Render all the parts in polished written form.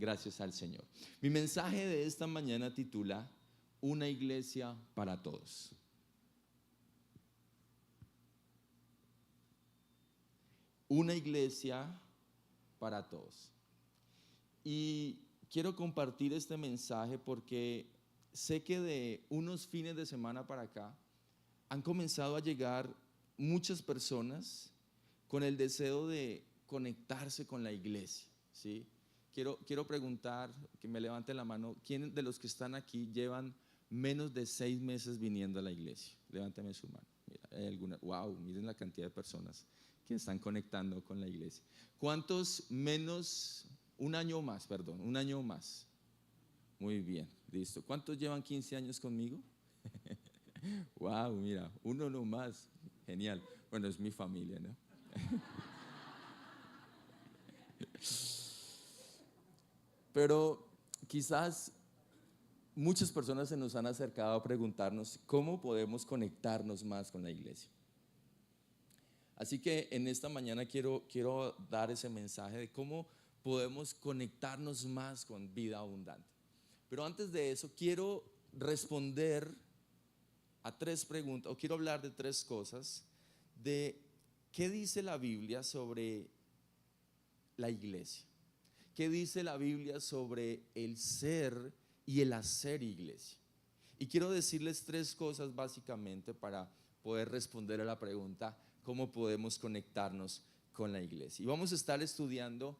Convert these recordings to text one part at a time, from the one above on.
gracias al Señor. Mi mensaje de esta mañana titula Una iglesia para todos. Una iglesia para todos. Y quiero compartir este mensaje porque sé que de unos fines de semana para acá han comenzado a llegar muchas personas con el deseo de conectarse con la iglesia, ¿sí? Quiero preguntar, que me levanten la mano, ¿quién de los que están aquí llevan menos de 6 meses viniendo a la iglesia? Levántame su mano. Mira, hay alguna, wow, miren la cantidad de personas que están conectando con la iglesia. ¿Cuántos menos, un año más, perdón, un año más? Muy bien, listo. ¿Cuántos llevan 15 años conmigo? Wow, mira, uno no más, genial. Bueno, es mi familia, ¿no? Pero quizás muchas personas se nos han acercado a preguntarnos cómo podemos conectarnos más con la iglesia. Así que en esta mañana quiero dar ese mensaje de cómo podemos conectarnos más con vida abundante. Pero antes de eso quiero responder a 3 preguntas, o quiero hablar de 3 cosas, de qué dice la Biblia sobre la iglesia. ¿Qué dice la Biblia sobre el ser y el hacer iglesia? Y quiero decirles 3 cosas básicamente para poder responder a la pregunta, ¿cómo podemos conectarnos con la iglesia? Y vamos a estar estudiando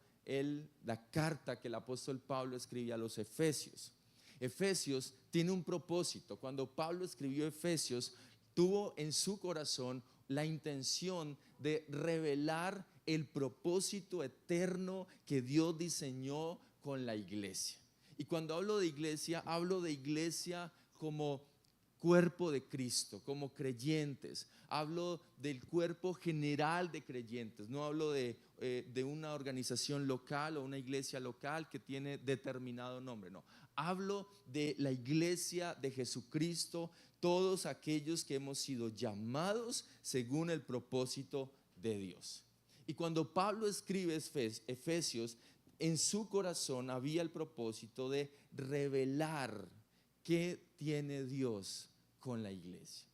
la carta que el apóstol Pablo escribe a los Efesios. Efesios tiene un propósito. Cuando Pablo escribió Efesios, tuvo en su corazón la intención de revelar el propósito eterno que Dios diseñó con la iglesia. Y cuando hablo de iglesia como cuerpo de Cristo, como creyentes. Hablo del cuerpo general de creyentes. No hablo de una organización local o una iglesia local que tiene determinado nombre, no. Hablo de la iglesia de Jesucristo, todos aquellos que hemos sido llamados según el propósito de Dios. Y cuando Pablo escribe Efesios, en su corazón había el propósito de revelar qué tiene Dios con la iglesia.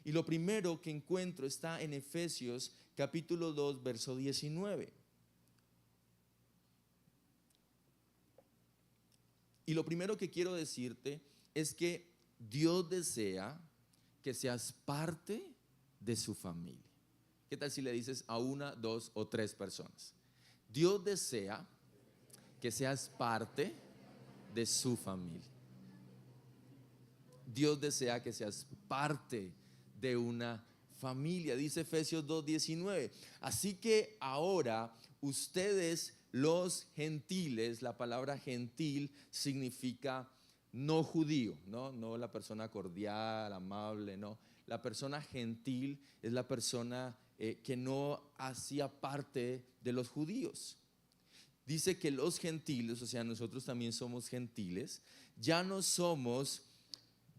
Y lo primero que encuentro está en Efesios capítulo 2, verso 19. Y lo primero que quiero decirte es que Dios desea que seas parte de su familia. ¿Qué tal si le dices a 1, 2 o 3 personas? Dios desea que seas parte de su familia. Dios desea que seas parte de una familia, dice Efesios 2:19. Así que ahora ustedes los gentiles, la palabra gentil significa no judío, no la persona cordial, amable, no. La persona gentil es la persona que no hacía parte de los judíos. Dice que los gentiles, o sea, nosotros también somos gentiles, ya no somos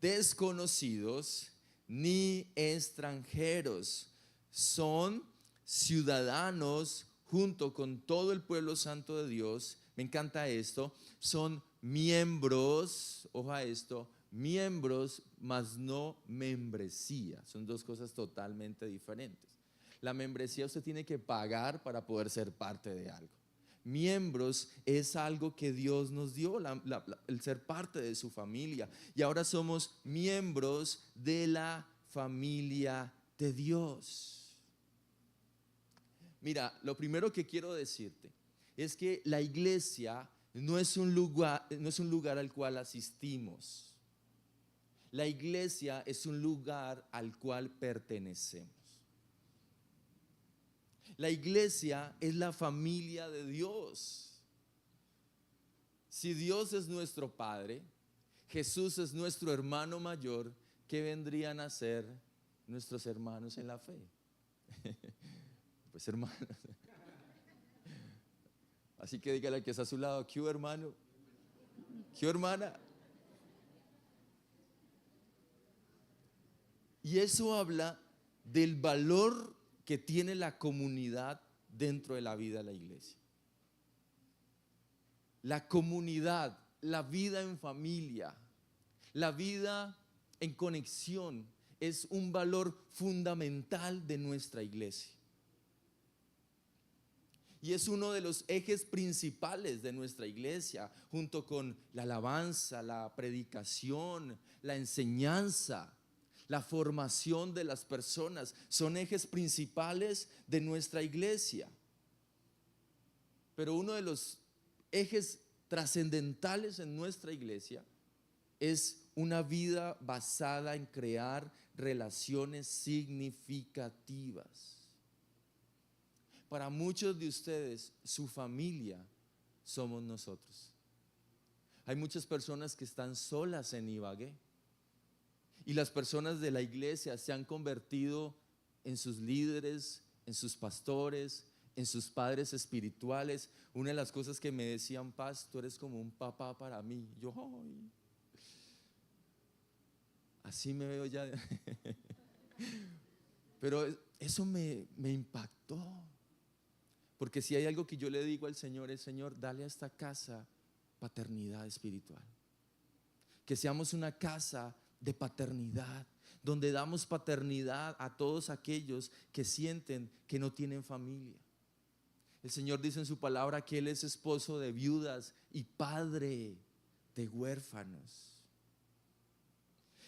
desconocidos ni extranjeros, son ciudadanos junto con todo el pueblo santo de Dios. Me encanta esto, son miembros, ojo a esto, miembros, mas no membresía. Son 2 cosas totalmente diferentes. La membresía usted tiene que pagar para poder ser parte de algo. Miembros es algo que Dios nos dio, el ser parte de su familia. Y ahora somos miembros de la familia de Dios. Mira, lo primero que quiero decirte es que la iglesia no es un lugar al cual asistimos. La iglesia es un lugar al cual pertenecemos. La iglesia es la familia de Dios. Si Dios es nuestro Padre, Jesús es nuestro hermano mayor, ¿qué vendrían a ser nuestros hermanos en la fe? Pues hermanos. Así que dígale al que está a su lado, ¿qué hermano? ¿Qué hermana? Y eso habla del valor que tiene la comunidad dentro de la vida de la iglesia. la comunidad, la vida en familia, la vida en conexión es un valor fundamental de nuestra iglesia. Y es uno de los ejes principales de nuestra iglesia, junto con la alabanza, la predicación, la enseñanza, la formación de las personas. Son ejes principales de nuestra iglesia. Pero uno de los ejes trascendentales en nuestra iglesia es una vida basada en crear relaciones significativas. Para muchos de ustedes, su familia somos nosotros. Hay muchas personas que están solas en Ibagué, y las personas de la iglesia se han convertido en sus líderes, en sus pastores, en sus padres espirituales. Una de las cosas que me decían: Paz, tú eres como un papá para mí. Yo, ay, así me veo ya. Pero eso me impactó. Porque si hay algo que yo le digo al Señor es: Señor, dale a esta casa paternidad espiritual. Que seamos una casa de paternidad, donde damos paternidad a todos aquellos que sienten que no tienen familia. El Señor dice en su palabra que Él es esposo de viudas y padre de huérfanos.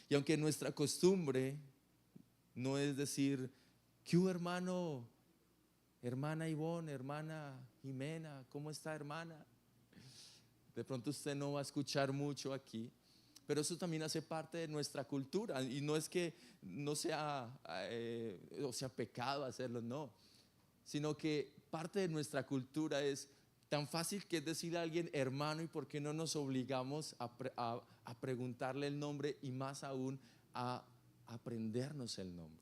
Y aunque nuestra costumbre no es decir: ¿qué hubo, hermano? Hermana Ivonne, hermana Jimena, ¿cómo está, hermana? De pronto usted no va a escuchar mucho aquí, pero eso también hace parte de nuestra cultura. Y no es que no sea, o sea pecado hacerlo, no, sino que parte de nuestra cultura es tan fácil que es decir a alguien hermano, y por qué no nos obligamos a preguntarle el nombre, y más aún a aprendernos el nombre.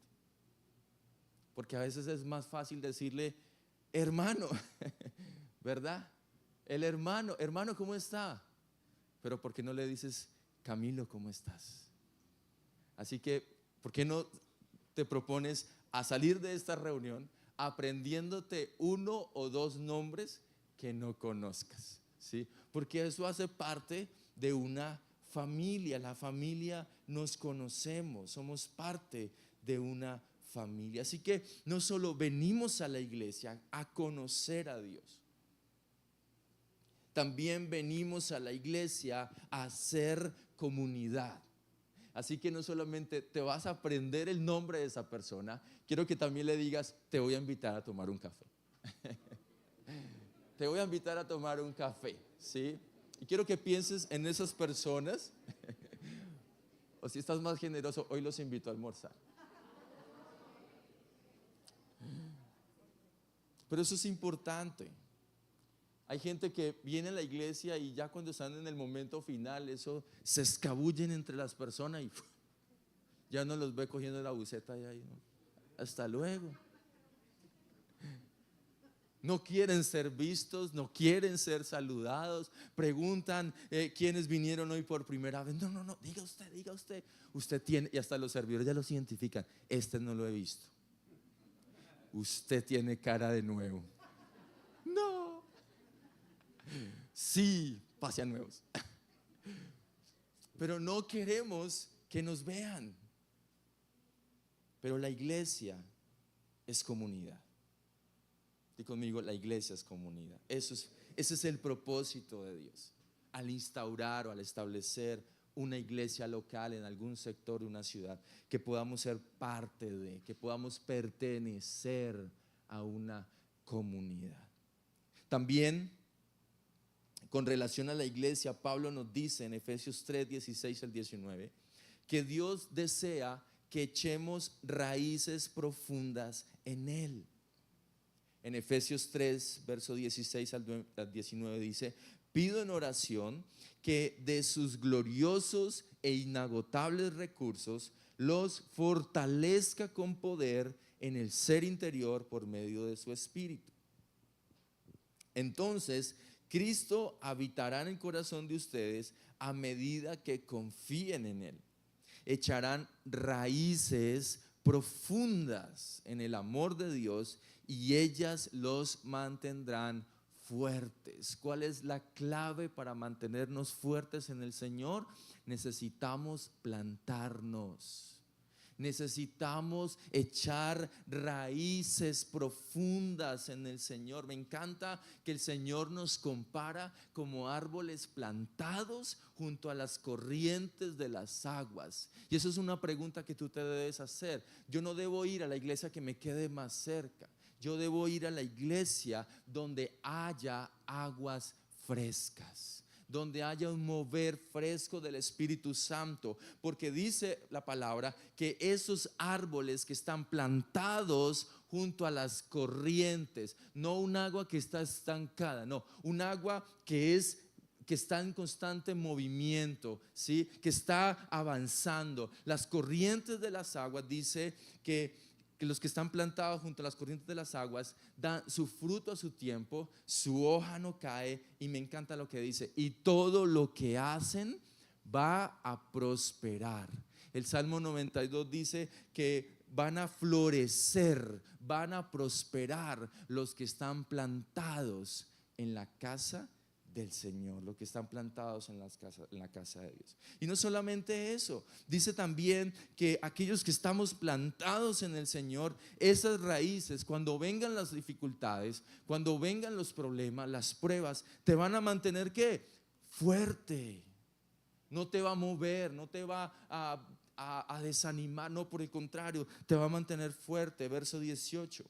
Porque a veces es más fácil decirle hermano, ¿verdad? El hermano, hermano, ¿cómo está? Pero ¿por qué no le dices: Camilo, ¿cómo estás? Así que, ¿por qué no te propones a salir de esta reunión aprendiéndote uno o dos nombres que no conozcas? ¿Sí? Porque eso hace parte de una familia. La familia nos conocemos, somos parte de una familia. Así que no solo venimos a la iglesia a conocer a Dios, también venimos a la iglesia a hacer comunidad. Así que no solamente te vas a aprender el nombre de esa persona, quiero que también le digas: te voy a invitar a tomar un café. Te voy a invitar a tomar un café, ¿sí? Y quiero que pienses en esas personas. O si estás más generoso, hoy los invito a almorzar. Pero eso es importante. Hay gente que viene a la iglesia y ya cuando están en el momento final, eso se escabullen entre las personas y ya no los ve cogiendo la buceta y ahí, ¿no? Hasta luego. No quieren ser vistos, no quieren ser saludados. Preguntan quiénes vinieron hoy por primera vez. No, diga usted. Usted tiene, y hasta los servidores ya los identifican: este no lo he visto. Usted tiene cara de nuevo. No. Sí, pase a nuevos. Pero no queremos que nos vean. Pero la iglesia es comunidad. Di conmigo: la iglesia es comunidad. Ese es el propósito de Dios al instaurar o al establecer una iglesia local en algún sector de una ciudad, que podamos ser parte de, que podamos pertenecer a una comunidad. También, con relación a la iglesia, Pablo nos dice en Efesios 3, 16 al 19, que Dios desea que echemos raíces profundas en Él. En Efesios 3, verso 16 al 19 dice: pido en oración que de sus gloriosos e inagotables recursos los fortalezca con poder en el ser interior por medio de su Espíritu. Entonces Cristo habitará en el corazón de ustedes a medida que confíen en Él. Echarán raíces profundas en el amor de Dios y ellas los mantendrán fuertes. ¿Cuál es la clave para mantenernos fuertes en el Señor? Necesitamos plantarnos. Necesitamos echar raíces profundas en el Señor. Me encanta que el Señor nos compara como árboles plantados junto a las corrientes de las aguas. Y eso es una pregunta que tú te debes hacer. Yo no debo ir a la iglesia que me quede más cerca. Yo debo ir a la iglesia donde haya aguas frescas, donde haya un mover fresco del Espíritu Santo, porque dice la palabra que esos árboles que están plantados junto a las corrientes, no un agua que está estancada, no, un agua que está en constante movimiento, ¿sí? Que está avanzando. Las corrientes de las aguas dice que los que están plantados junto a las corrientes de las aguas dan su fruto a su tiempo, su hoja no cae, y me encanta lo que dice, y todo lo que hacen va a prosperar. El Salmo 92 dice que van a florecer, van a prosperar los que están plantados en la casa del Señor, los que están plantados en la casa de Dios. Y no solamente eso, dice también que aquellos que estamos plantados en el Señor, esas raíces, cuando vengan las dificultades, cuando vengan los problemas, las pruebas, te van a mantener ¿qué? Fuerte. No te va a mover, no te va a desanimar, no, por el contrario, te va a mantener fuerte. Verso 18.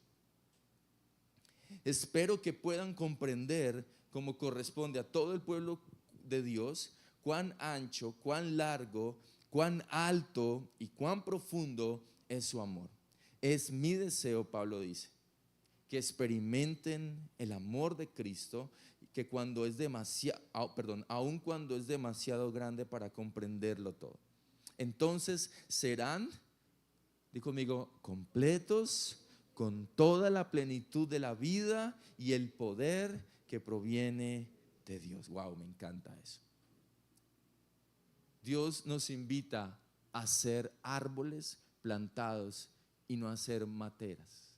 Espero que puedan comprender, como corresponde a todo el pueblo de Dios, cuán ancho, cuán largo, cuán alto y cuán profundo es su amor. Es mi deseo, Pablo dice, que experimenten el amor de Cristo, que cuando es aun cuando es demasiado grande para comprenderlo todo. Entonces serán, di conmigo, completos con toda la plenitud de la vida y el poder que proviene de Dios. Wow, me encanta eso. Dios nos invita a ser árboles plantados y no a ser materas.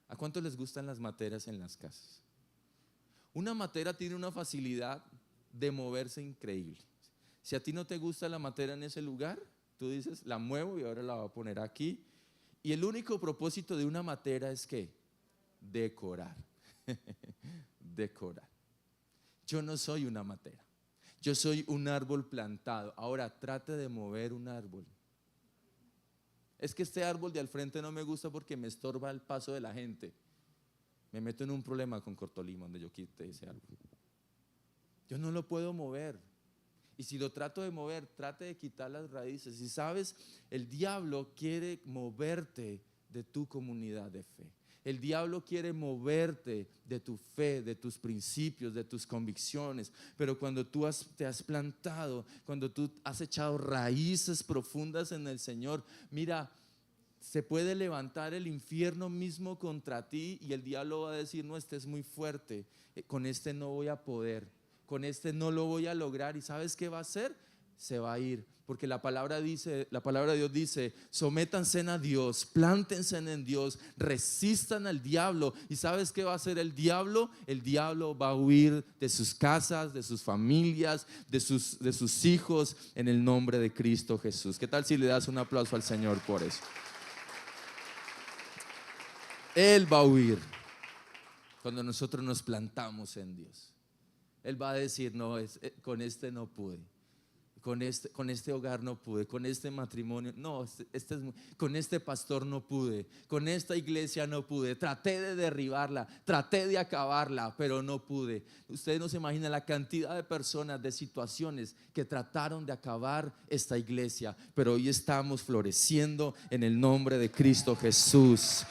¿A cuántos les gustan las materas en las casas? Una matera tiene una facilidad de moverse increíble. Si a ti no te gusta la matera en ese lugar, tú dices, la muevo y ahora la voy a poner aquí. Y el único propósito de una matera es ¿qué? Decorar. Decorar. Yo no soy una matera, yo soy un árbol plantado. Ahora trate de mover un árbol. Es que este árbol de al frente no me gusta porque me estorba el paso de la gente. Me meto en un problema con Cortolima donde yo quite ese árbol. Yo no lo puedo mover. Y si lo trato de mover, trate de quitar las raíces. Y sabes, el diablo quiere moverte de tu comunidad de fe. El diablo quiere moverte de tu fe, de tus principios, de tus convicciones. Pero cuando tú te has plantado, cuando tú has echado raíces profundas en el Señor, mira, se puede levantar el infierno mismo contra ti y el diablo va a decir, no, este es muy fuerte, con este no voy a poder, con este no lo voy a lograr. ¿Y sabes qué va a hacer? Se va a ir, porque la palabra de Dios dice, sométanse a Dios, plántense en Dios, resistan al diablo. ¿Y sabes qué va a hacer el diablo? El diablo va a huir de sus casas, de sus familias, de sus hijos, en el nombre de Cristo Jesús. ¿Qué tal si le das un aplauso al Señor por eso? Él va a huir cuando nosotros nos plantamos en Dios. Él va a decir, no, con este no pude, con este hogar no pude, con este matrimonio, no, con este pastor no pude, con esta iglesia no pude, traté de derribarla, traté de acabarla, pero no pude. Ustedes no se imaginan la cantidad de personas, de situaciones que trataron de acabar esta iglesia, pero hoy estamos floreciendo en el nombre de Cristo Jesús.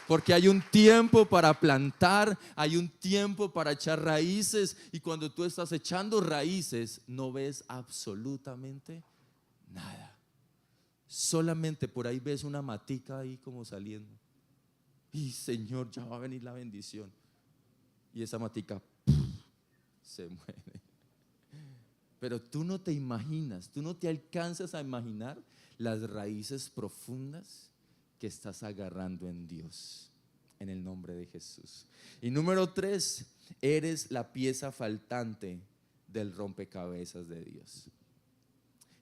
Porque hay un tiempo para plantar, hay un tiempo para echar raíces, y cuando tú estás echando raíces no ves absolutamente nada. Solamente por ahí ves una matica ahí como saliendo. Y Señor, ya va a venir la bendición. Y esa matica se muere. Pero tú no te imaginas, tú no te alcanzas a imaginar las raíces profundas que estás agarrando en Dios. en el nombre de Jesús. Y número 3, eres la pieza faltante del rompecabezas de Dios.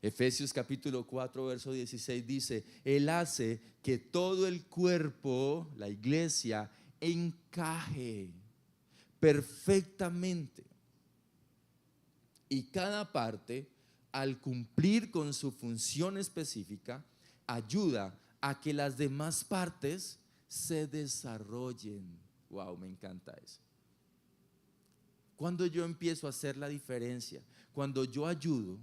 Efesios capítulo 4 verso 16 dice: Él hace que todo el cuerpo, la iglesia, encaje perfectamente, y cada parte, al cumplir con su función específica, ayuda a que las demás partes se desarrollen. Wow, me encanta eso. Cuando yo empiezo a hacer la diferencia, cuando yo ayudo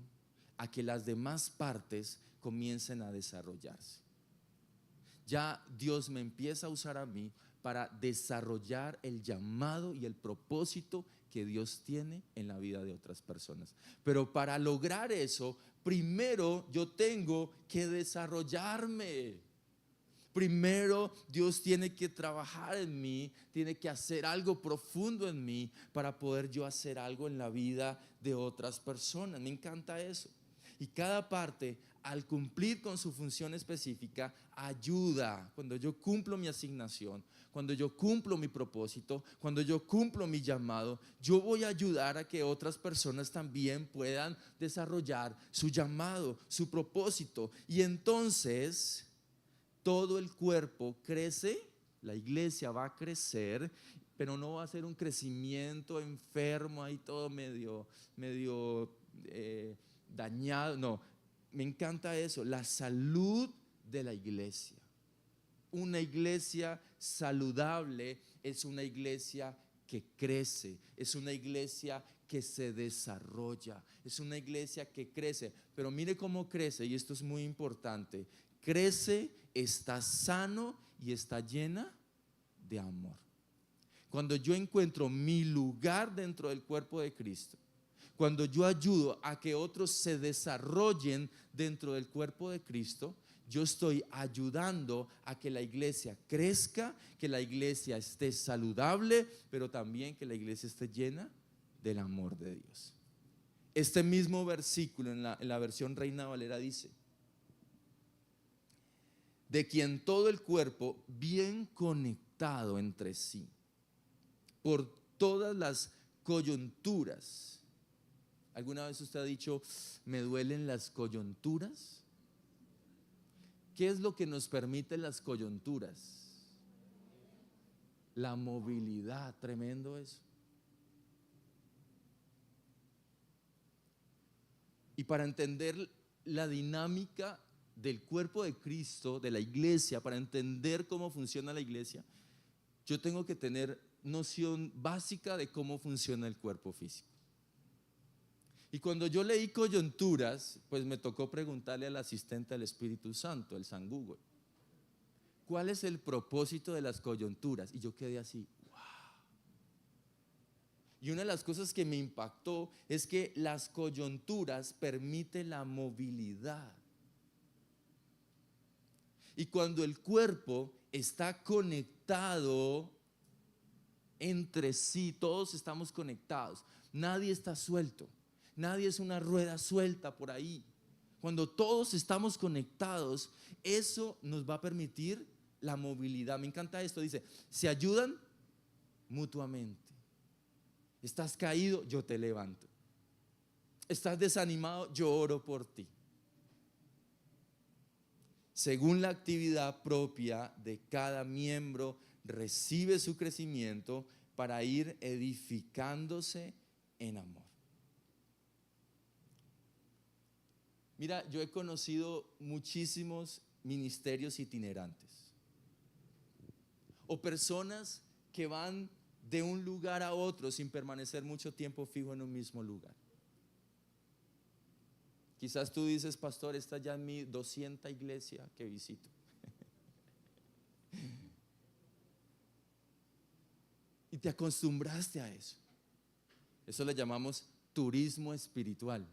a que las demás partes comiencen a desarrollarse, ya Dios me empieza a usar a mí para desarrollar el llamado y el propósito que Dios tiene en la vida de otras personas. Pero para lograr eso, primero yo tengo que desarrollarme. Primero Dios tiene que trabajar en mí, tiene que hacer algo profundo en mí para poder yo hacer algo en la vida de otras personas. Me encanta eso. Y cada parte, al cumplir con su función específica, ayuda. Cuando yo cumplo mi asignación, cuando yo cumplo mi propósito, cuando yo cumplo mi llamado, yo voy a ayudar a que otras personas también puedan desarrollar su llamado, su propósito. Y entonces todo el cuerpo crece, la iglesia va a crecer, pero no va a ser un crecimiento enfermo ahí todo medio dañado. No, me encanta eso, la salud de la iglesia. Una iglesia saludable es una iglesia que crece, es una iglesia que se desarrolla, es una iglesia que crece. Pero mire cómo crece, y esto es muy importante: crece, está sano y está llena de amor. Cuando yo encuentro mi lugar dentro del cuerpo de Cristo, cuando yo ayudo a que otros se desarrollen dentro del cuerpo de Cristo, yo estoy ayudando a que la iglesia crezca, que la iglesia esté saludable, pero también que la iglesia esté llena del amor de Dios. Este mismo versículo en la versión Reina Valera dice: de quien todo el cuerpo, bien conectado entre sí, por todas las coyunturas. ¿Alguna vez usted ha dicho: me duelen las coyunturas? ¿Qué es lo que nos permite las coyunturas? La movilidad. Tremendo eso. Y para entender la dinámica del cuerpo de Cristo, de la iglesia, para entender cómo funciona la iglesia, yo tengo que tener noción básica de cómo funciona el cuerpo físico. Y cuando yo leí coyunturas, pues me tocó preguntarle al asistente del Espíritu Santo, el San Google, ¿cuál es el propósito de las coyunturas? Y yo quedé así, wow. Y una de las cosas que me impactó es que las coyunturas permiten la movilidad. Y cuando el cuerpo está conectado entre sí, todos estamos conectados, nadie está suelto. Nadie es una rueda suelta por ahí. Cuando todos estamos conectados, eso nos va a permitir la movilidad. Me encanta esto, dice: se ayudan mutuamente. Estás caído, yo te levanto. Estás desanimado, yo oro por ti. Según la actividad propia de cada miembro, recibe su crecimiento para ir edificándose en amor. Mira, yo he conocido muchísimos ministerios itinerantes o personas que van de un lugar a otro sin permanecer mucho tiempo fijo en un mismo lugar. Quizás tú dices: pastor, esta ya es mi 200 iglesia que visito. Y te acostumbraste a eso. Eso le llamamos turismo espiritual.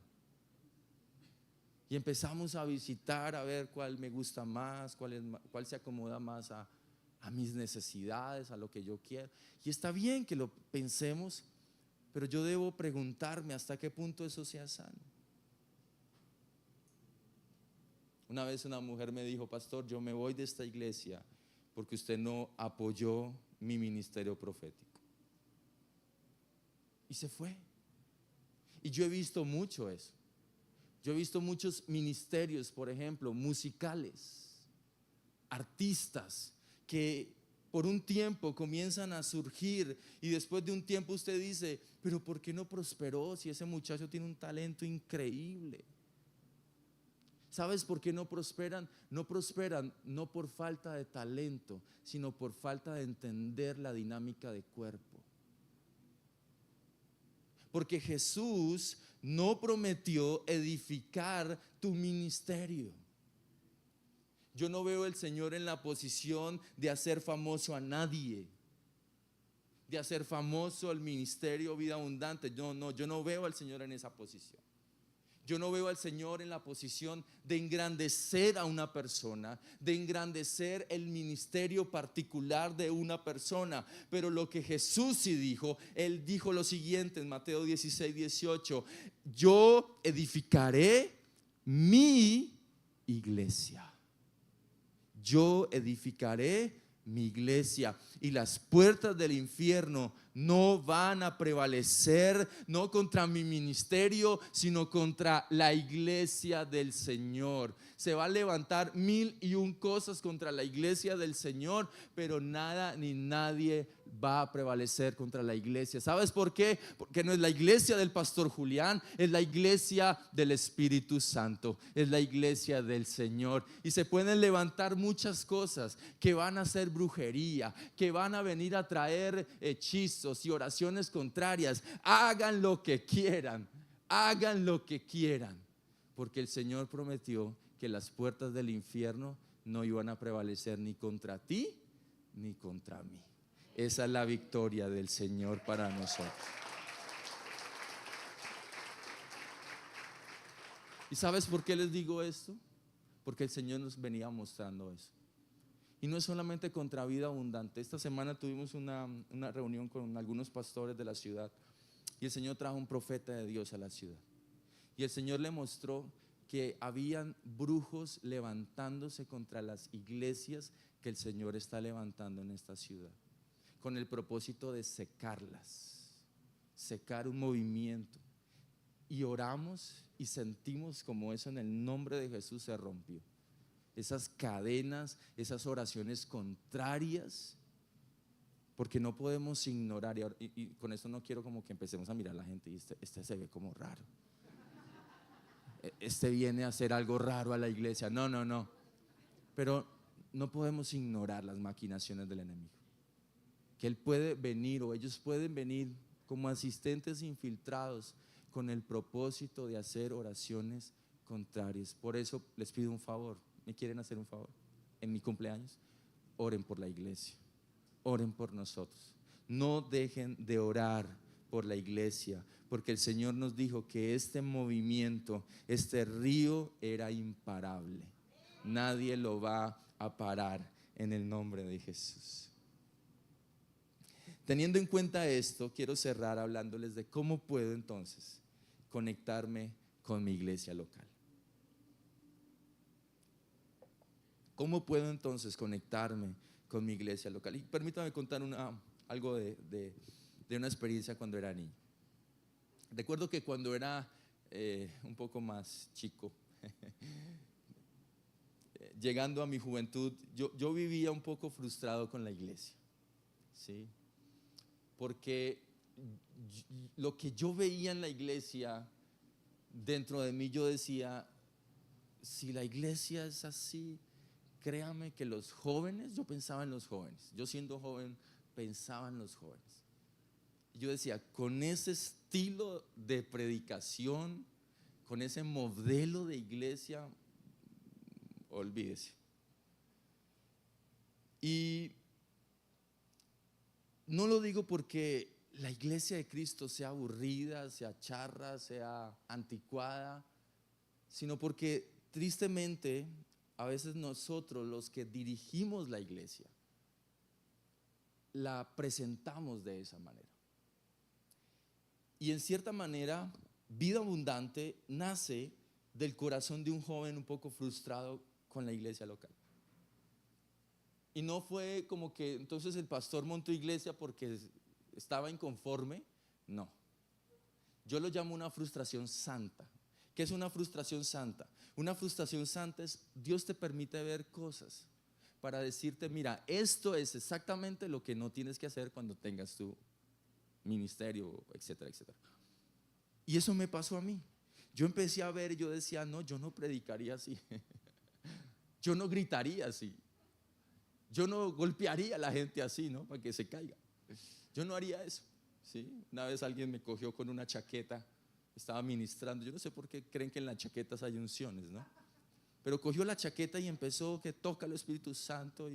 Y empezamos a visitar, a ver cuál me gusta más, cuál se acomoda más a mis necesidades, a lo que yo quiero. Y está bien que lo pensemos, pero yo debo preguntarme hasta qué punto eso sea sano. Una vez una mujer me dijo: pastor, yo me voy de esta iglesia porque usted no apoyó mi ministerio profético. Y se fue. Y yo he visto mucho eso. Yo he visto muchos ministerios, por ejemplo, musicales, artistas que por un tiempo comienzan a surgir y después de un tiempo usted dice, pero ¿por qué no prosperó si ese muchacho tiene un talento increíble? ¿Sabes por qué no prosperan? No prosperan no por falta de talento, sino por falta de entender la dinámica de cuerpo. Porque Jesús no prometió edificar tu ministerio. Yo no veo al Señor en la posición de hacer famoso a nadie, de hacer famoso el ministerio Vida Abundante. Yo no veo al Señor en esa posición. Yo no veo al Señor en la posición de engrandecer a una persona, de engrandecer el ministerio particular de una persona. Pero lo que Jesús sí dijo, Él dijo lo siguiente en Mateo 16:18: yo edificaré mi iglesia. Yo edificaré mi iglesia y las puertas del infierno no van a prevalecer, no contra mi ministerio, sino contra la iglesia del Señor. Se va a levantar 1001 cosas contra la iglesia del Señor, pero nada ni nadie va a prevalecer contra la iglesia. ¿Sabes por qué? Porque no es la iglesia del pastor Julián, es la iglesia del Espíritu Santo, es la iglesia del Señor. Y se pueden levantar muchas cosas que van a ser brujería, que van a venir a traer hechizos y oraciones contrarias. Hagan lo que quieran, hagan lo que quieran, porque el Señor prometió que las puertas del infierno no iban a prevalecer ni contra ti ni contra mí. Esa es la victoria del Señor para nosotros. ¿Y sabes por qué les digo esto? Porque el Señor nos venía mostrando eso. Y no es solamente contra Vida Abundante. Esta semana tuvimos una reunión con algunos pastores de la ciudad y el Señor trajo un profeta de Dios a la ciudad. Y el Señor le mostró que habían brujos levantándose contra las iglesias que el Señor está levantando en esta ciudad, con el propósito de secarlas, secar un movimiento. Y oramos y sentimos como eso en el nombre de Jesús se rompió. Esas cadenas, esas oraciones contrarias, porque no podemos ignorar. Y con esto no quiero como que empecemos a mirar a la gente y este se ve como raro, este viene a hacer algo raro a la iglesia. No. Pero no podemos ignorar las maquinaciones del enemigo. Que él puede venir, o ellos pueden venir como asistentes infiltrados con el propósito de hacer oraciones contrarias. Por eso les pido un favor. ¿Me quieren hacer un favor? En mi cumpleaños, oren por la iglesia, oren por nosotros. No dejen de orar por la iglesia, porque el Señor nos dijo que este movimiento, este río era imparable. Nadie lo va a parar en el nombre de Jesús. Teniendo en cuenta esto, quiero cerrar hablándoles de cómo puedo entonces conectarme con mi iglesia local. ¿Cómo puedo entonces conectarme con mi iglesia local? Y permítame contar algo de una experiencia cuando era niño. Recuerdo que cuando era un poco más chico, llegando a mi juventud, yo vivía un poco frustrado con la iglesia, ¿sí? Porque lo que yo veía en la iglesia, dentro de mí yo decía, si la iglesia es así, créame que los jóvenes, yo pensaba en los jóvenes, yo siendo joven pensaba en los jóvenes. Yo decía, con ese estilo de predicación, con ese modelo de iglesia, olvídese. Y no lo digo porque la iglesia de Cristo sea aburrida, sea charra, sea anticuada, sino porque tristemente a veces nosotros, los que dirigimos la iglesia, la presentamos de esa manera. Y en cierta manera, Vida Abundante nace del corazón de un joven un poco frustrado con la iglesia local. Y no fue como que entonces el pastor montó iglesia porque estaba inconforme, no. Yo lo llamo una frustración santa. ¿Qué es una frustración santa? Una frustración santa es Dios te permite ver cosas para decirte, mira, esto es exactamente lo que no tienes que hacer cuando tengas tu ministerio, etcétera, etcétera. Y eso me pasó a mí. Yo empecé a ver y yo decía, no, yo no predicaría así. Yo no gritaría así. Yo no golpearía a la gente así, ¿no? Para que se caiga. Yo no haría eso, ¿sí? Una vez alguien me cogió con una chaqueta, estaba ministrando. Yo no sé por qué creen que en las chaquetas hay unciones, ¿no? Pero cogió la chaqueta y empezó que toca el Espíritu Santo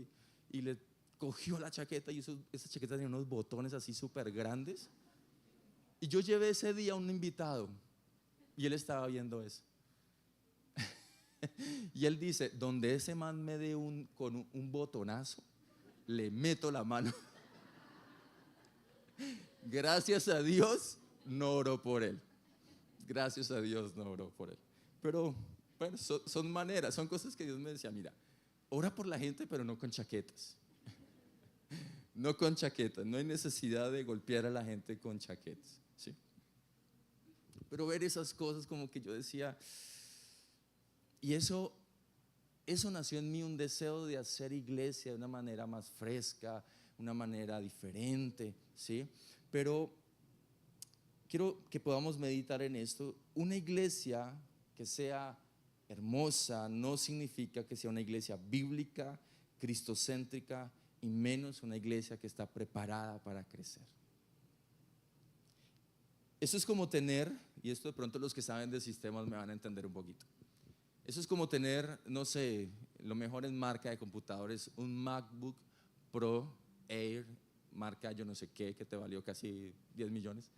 y le cogió la chaqueta y esa chaqueta tenía unos botones así súper grandes. Y yo llevé ese día a un invitado y él estaba viendo eso. Y él dice, donde ese man me dé con un botonazo, le meto la mano. Gracias a Dios no oró por él. Gracias a Dios no oró por él. Pero bueno, son maneras, son cosas que Dios me decía, mira, ora por la gente pero no con chaquetas. No con chaquetas, no hay necesidad de golpear a la gente con chaquetas, ¿sí? Pero ver esas cosas como que yo decía, y eso nació en mí un deseo de hacer iglesia de una manera más fresca, una manera diferente, ¿sí? Pero quiero que podamos meditar en esto. Una iglesia que sea hermosa no significa que sea una iglesia bíblica, cristocéntrica y menos una iglesia que está preparada para crecer. Eso es como tener, y esto de pronto los que saben de sistemas me van a entender un poquito. Eso es como tener, no sé, lo mejor en marca de computadores, un MacBook Pro Air, marca yo no sé qué, que te valió casi 10 millones.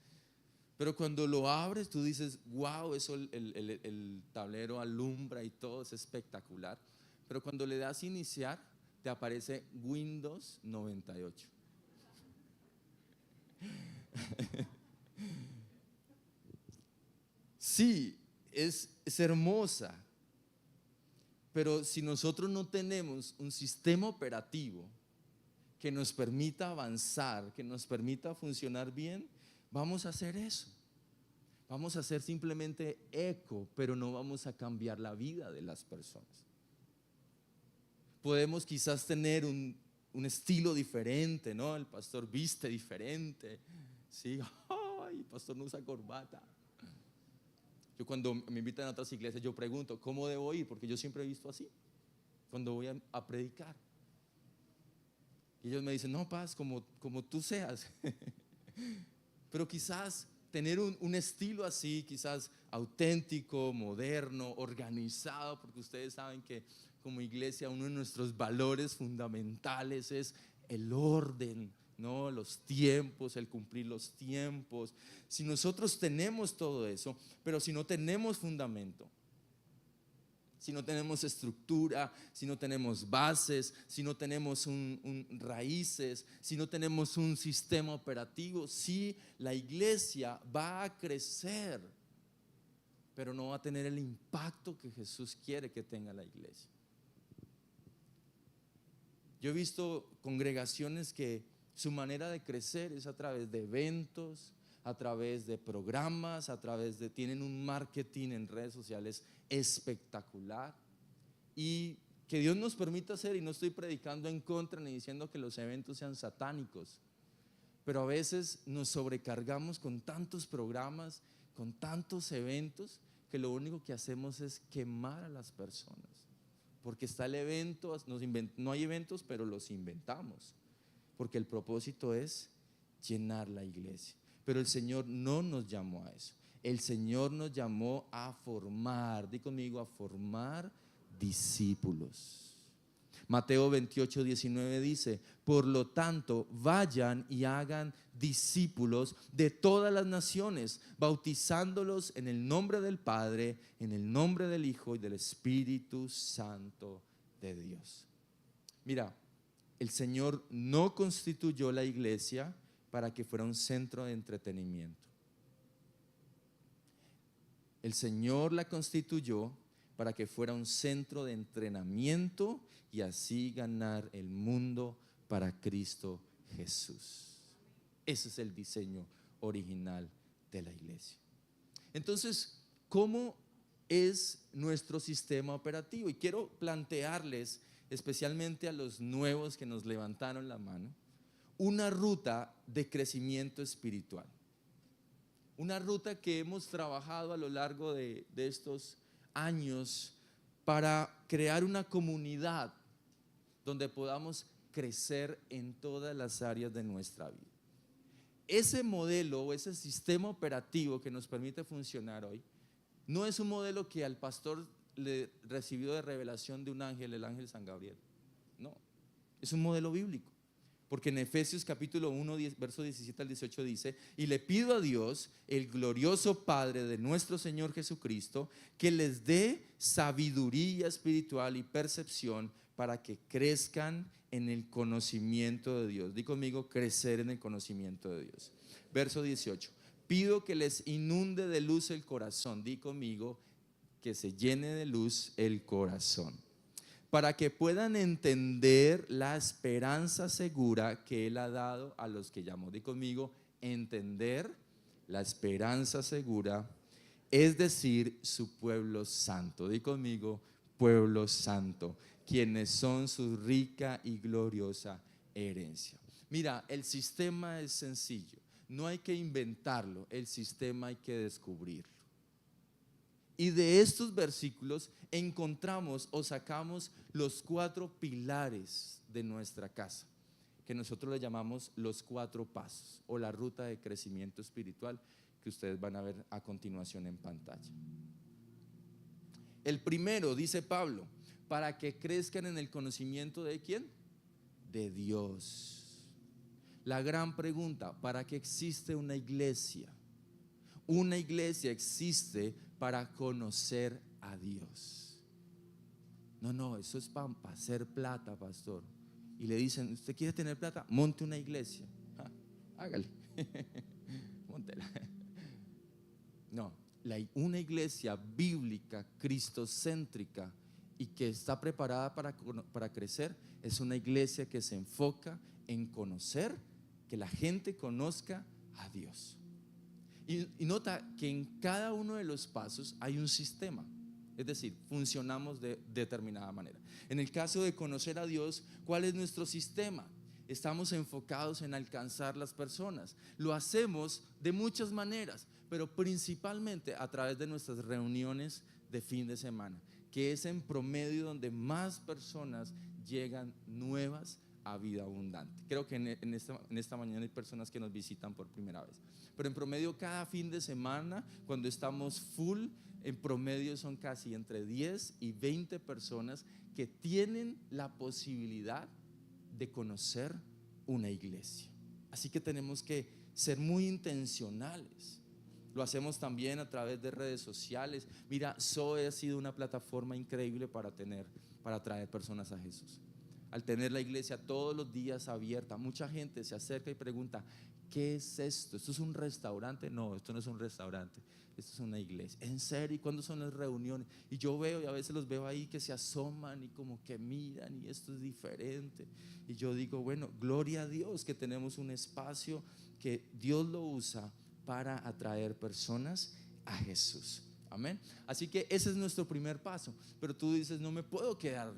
Pero cuando lo abres, tú dices, wow, eso el tablero alumbra y todo es espectacular. Pero cuando le das iniciar, te aparece Windows 98. Sí, es hermosa. Pero si nosotros no tenemos un sistema operativo que nos permita avanzar, que nos permita funcionar bien, vamos a hacer eso. Vamos a hacer simplemente eco, pero no vamos a cambiar la vida de las personas. Podemos quizás tener un estilo diferente, ¿no? El pastor viste diferente, ¿sí? ¡Ay, el pastor no usa corbata! Yo cuando me invitan a otras iglesias, yo pregunto, ¿cómo debo ir? Porque yo siempre he visto así, cuando voy a predicar. Y ellos me dicen, no, Paz, como tú seas. Pero quizás tener un estilo así, quizás auténtico, moderno, organizado, porque ustedes saben que como iglesia uno de nuestros valores fundamentales es el orden, ¿no? Los tiempos, el cumplir los tiempos. Si nosotros tenemos todo eso, pero si no tenemos fundamento, si no tenemos estructura, si no tenemos bases, si no tenemos raíces, si no tenemos un sistema operativo, sí, la iglesia va a crecer, pero no va a tener el impacto que Jesús quiere que tenga la iglesia. Yo he visto congregaciones que su manera de crecer es a través de eventos, a través de programas, tienen un marketing en redes sociales espectacular. Y que Dios nos permita hacer, y no estoy predicando en contra ni diciendo que los eventos sean satánicos, pero a veces nos sobrecargamos con tantos programas, con tantos eventos, que lo único que hacemos es quemar a las personas. Porque está el evento, no hay eventos, pero los inventamos, porque el propósito es llenar la iglesia. Pero el Señor no nos llamó a eso. El Señor nos llamó a formar, di conmigo, a formar discípulos. Mateo 28:19 dice, por lo tanto, vayan y hagan discípulos de todas las naciones, bautizándolos en el nombre del Padre, en el nombre del Hijo y del Espíritu Santo de Dios. Mira, el Señor no constituyó la iglesia para que fuera un centro de entretenimiento. El Señor la constituyó para que fuera un centro de entrenamiento y así ganar el mundo para Cristo Jesús. Ese es el diseño original de la iglesia. Entonces, ¿cómo es nuestro sistema operativo? Y quiero plantearles, especialmente a los nuevos que nos levantaron la mano, una ruta de crecimiento espiritual. Una ruta que hemos trabajado a lo largo de estos años para crear una comunidad donde podamos crecer en todas las áreas de nuestra vida. Ese modelo o ese sistema operativo que nos permite funcionar hoy no es un modelo que al pastor le recibió de revelación de un ángel, el ángel San Gabriel. No, es un modelo bíblico. Porque en Efesios capítulo 1, verso 17 al 18 dice: y le pido a Dios, el glorioso Padre de nuestro Señor Jesucristo, que les dé sabiduría espiritual y percepción para que crezcan en el conocimiento de Dios. Di conmigo: crecer en el conocimiento de Dios. Verso 18: pido que les inunde de luz el corazón. Di conmigo: que se llene de luz el corazón, para que puedan entender la esperanza segura que Él ha dado a los que llamó. Di conmigo: entender la esperanza segura, es decir, su pueblo santo. Di conmigo: pueblo santo, quienes son su rica y gloriosa herencia. Mira, el sistema es sencillo, no hay que inventarlo, el sistema hay que descubrirlo. Y de estos versículos encontramos o sacamos los 4 pilares de nuestra casa, que nosotros le llamamos los 4 pasos o la ruta de crecimiento espiritual, que ustedes van a ver a continuación en pantalla. El primero, dice Pablo, para que crezcan en el conocimiento de ¿quién? De Dios. La gran pregunta: ¿para qué existe una iglesia? Una iglesia existe para conocer a Dios. No, eso es para hacer plata, pastor. Y le dicen: ¿usted quiere tener plata? Monte una iglesia. Hágale. Móntela. No, una iglesia bíblica, cristocéntrica y que está preparada para crecer, es una iglesia que se enfoca en conocer, que la gente conozca a Dios. Y nota que en cada uno de los pasos hay un sistema, es decir, funcionamos de determinada manera. En el caso de conocer a Dios, ¿cuál es nuestro sistema? Estamos enfocados en alcanzar las personas. Lo hacemos de muchas maneras, pero principalmente a través de nuestras reuniones de fin de semana, que es en promedio donde más personas llegan nuevas a vida abundante. Creo que en esta mañana hay personas que nos visitan por primera vez, pero en promedio cada fin de semana, cuando estamos full, en promedio son casi entre 10 y 20 personas que tienen la posibilidad de conocer una iglesia. Así que tenemos que ser muy intencionales. Lo hacemos también a través de redes sociales. Mira, Zoe ha sido una plataforma increíble para atraer personas a Jesús. Al tener la iglesia todos los días abierta, mucha gente se acerca y pregunta: ¿qué es esto? ¿Esto es un restaurante? No, esto no es un restaurante, esto es una iglesia. ¿En serio? ¿Y cuándo son las reuniones? Y yo veo, y a veces los veo ahí que se asoman y como que miran, y esto es diferente. Y yo digo: bueno, gloria a Dios que tenemos un espacio que Dios lo usa para atraer personas a Jesús. Amén. Así que ese es nuestro primer paso. Pero tú dices: no me puedo quedar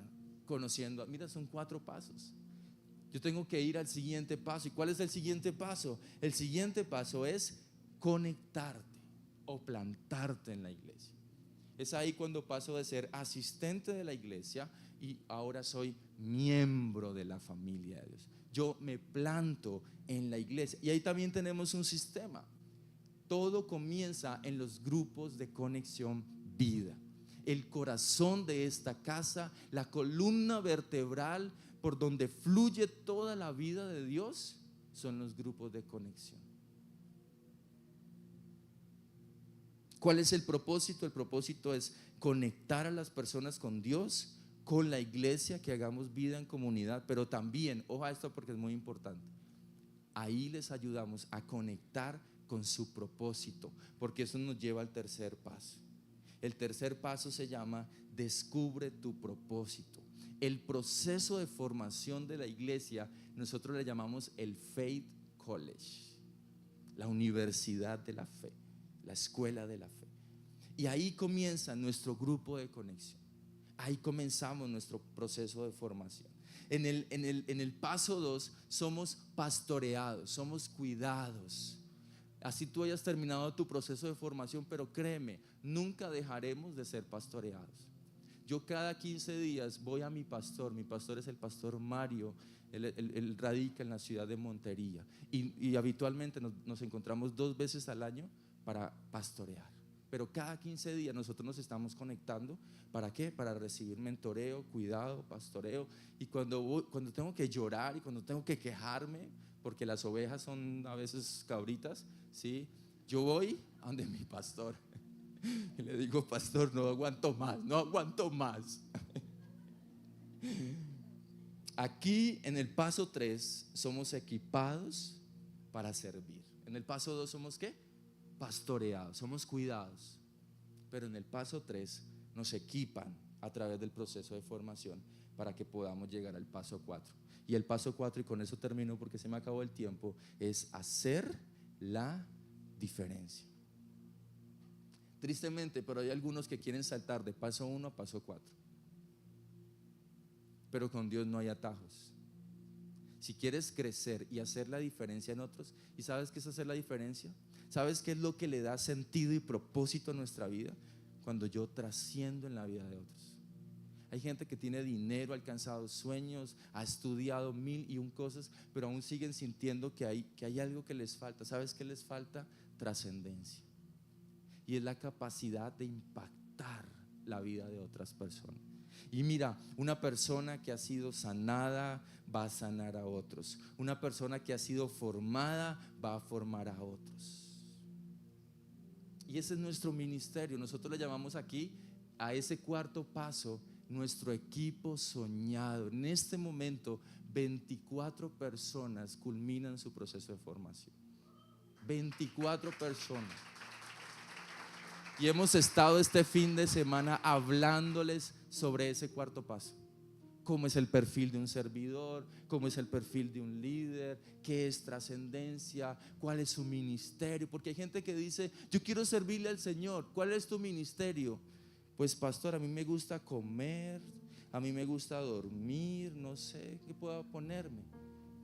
conociendo. Mira, son 4 pasos. Yo tengo que ir al siguiente paso. ¿Y cuál es el siguiente paso? El siguiente paso es conectarte o plantarte en la iglesia. Es ahí cuando paso de ser asistente de la iglesia y ahora soy miembro de la familia de Dios. Yo me planto en la iglesia. Y ahí también tenemos un sistema. Todo comienza en los grupos de conexión vida. El corazón de esta casa, la columna vertebral por donde fluye toda la vida de Dios, son los grupos de conexión. ¿Cuál es el propósito? El propósito es conectar a las personas con Dios, con la iglesia, que hagamos vida en comunidad, pero también, ojo a esto porque es muy importante, ahí les ayudamos a conectar con su propósito, porque eso nos lleva al tercer paso. El tercer paso se llama descubre tu propósito. El proceso de formación de la iglesia nosotros le llamamos el Faith College, la universidad de la fe, la escuela de la fe. Y ahí comienza nuestro grupo de conexión. Ahí comenzamos nuestro proceso de formación. En el paso 2 somos pastoreados, somos cuidados. Así tú hayas terminado tu proceso de formación, pero créeme, nunca dejaremos de ser pastoreados. Yo cada 15 días voy a mi pastor es el pastor Mario, él radica en la ciudad de Montería y habitualmente nos encontramos 2 veces al año para pastorear. Pero cada 15 días nosotros nos estamos conectando. ¿Para qué? Para recibir mentoreo, cuidado, pastoreo. Y cuando tengo que llorar y cuando tengo que quejarme, porque las ovejas son a veces cabritas, ¿sí? Yo voy a donde mi pastor y le digo: pastor, no aguanto más. Aquí en el paso 3 somos equipados para servir. En el paso 2 somos ¿qué? Pastoreados, somos cuidados. Pero en el paso 3 nos equipan a través del proceso de formación para que podamos llegar al paso 4. Y el paso 4, y con eso termino porque se me acabó el tiempo, es hacer la diferencia. Tristemente, pero hay algunos que quieren saltar de paso 1 a paso 4. Pero con Dios no hay atajos. Si quieres crecer y hacer la diferencia en otros, ¿y sabes qué es hacer la diferencia? ¿Sabes qué es lo que le da sentido y propósito a nuestra vida? Cuando yo trasciendo en la vida de otros. Hay gente que tiene dinero, ha alcanzado sueños, ha estudiado 1001 cosas, pero aún siguen sintiendo que hay algo que les falta. ¿Sabes qué les falta? Trascendencia. Y es la capacidad de impactar la vida de otras personas. Y mira, una persona que ha sido sanada va a sanar a otros. Una persona que ha sido formada va a formar a otros. Y ese es nuestro ministerio. Nosotros le llamamos aquí a ese cuarto paso nuestro equipo soñado. En este momento 24 personas culminan su proceso de formación. 24 personas. Y hemos estado este fin de semana hablándoles sobre ese cuarto paso. Cómo es el perfil de un servidor, cómo es el perfil de un líder, qué es trascendencia, cuál es su ministerio. Porque hay gente que dice: yo quiero servirle al Señor. ¿Cuál es tu ministerio? Pues pastor, a mí me gusta comer, a mí me gusta dormir, no sé qué puedo ponerme.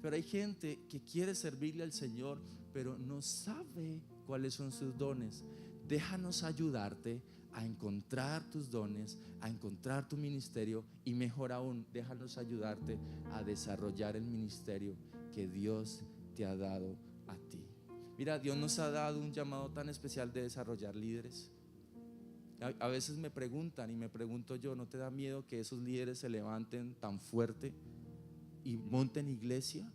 Pero hay gente que quiere servirle al Señor, pero no sabe cuáles son sus dones. Déjanos ayudarte a encontrar tus dones, a encontrar tu ministerio, y mejor aún, déjanos ayudarte a desarrollar el ministerio que Dios te ha dado a ti. Mira, Dios nos ha dado un llamado tan especial de desarrollar líderes. A veces me preguntan y me pregunto yo: ¿no te da miedo que esos líderes se levanten tan fuerte y monten iglesia?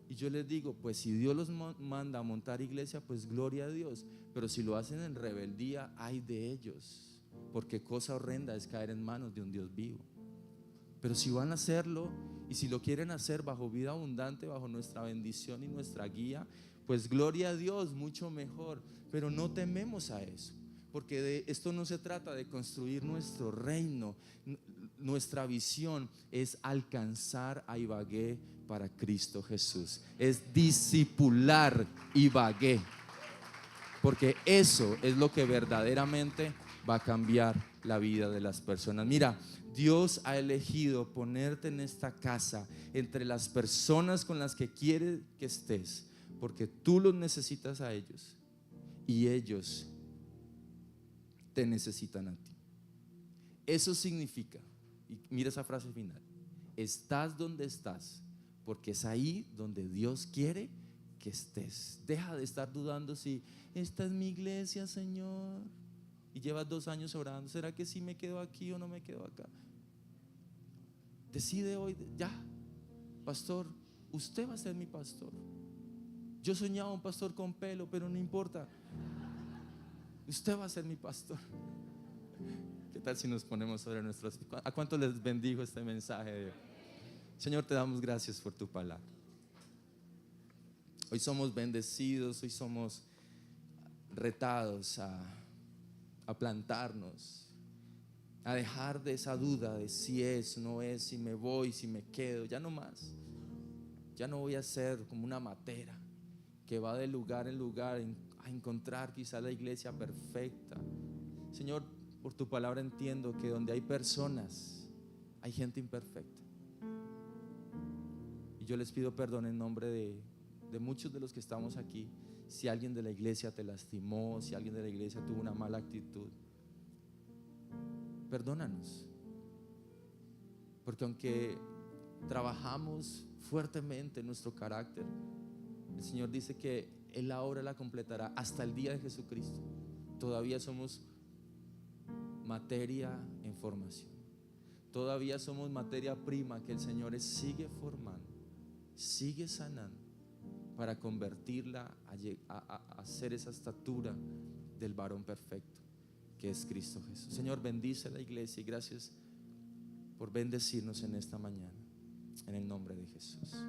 Y yo les digo: pues si Dios los manda a montar iglesia, pues gloria a Dios. Pero si lo hacen en rebeldía, ay de ellos, porque cosa horrenda es caer en manos de un Dios vivo. Pero si van a hacerlo, y si lo quieren hacer bajo vida abundante, bajo nuestra bendición y nuestra guía, pues gloria a Dios, mucho mejor. Pero no tememos a eso, porque de esto no se trata de construir nuestro reino. Nuestra visión es alcanzar a Ibagué para Cristo Jesús, es discipular Ibagué, porque eso es lo que verdaderamente va a cambiar la vida de las personas. Mira, Dios ha elegido ponerte en esta casa entre las personas con las que quiere que estés, porque tú los necesitas a ellos y ellos te necesitan a ti. Eso significa, y mira esa frase final: estás donde estás porque es ahí donde Dios quiere que estés. Deja de estar dudando si esta es mi iglesia, Señor, y llevas 2 años orando: ¿será que sí me quedo aquí o no me quedo acá? Decide hoy: ya, pastor, usted va a ser mi pastor. Yo soñaba un pastor con pelo, pero no importa, usted va a ser mi pastor. ¿Qué tal si nos ponemos sobre nuestros pies? ¿A cuánto les bendijo este mensaje? Señor, te damos gracias por tu palabra. Hoy somos bendecidos, hoy somos retados a plantarnos, a dejar de esa duda de si es, no es, si me voy, si me quedo. Ya no más. Ya no voy a ser como una matera que va de lugar en lugar a encontrar quizá la iglesia perfecta. Señor, por tu palabra entiendo que donde hay personas, hay gente imperfecta. Y yo les pido perdón en nombre de muchos de los que estamos aquí. Si alguien de la iglesia te lastimó, si alguien de la iglesia tuvo una mala actitud, perdónanos. Porque aunque trabajamos fuertemente en nuestro carácter, el Señor dice que Él la obra la completará hasta el día de Jesucristo. Todavía somos materia en formación. Todavía somos materia prima que el Señor sigue formando, sigue sanando, para convertirla a hacer esa estatura del varón perfecto que es Cristo Jesús. Señor, bendice la iglesia y gracias por bendecirnos en esta mañana, en el nombre de Jesús.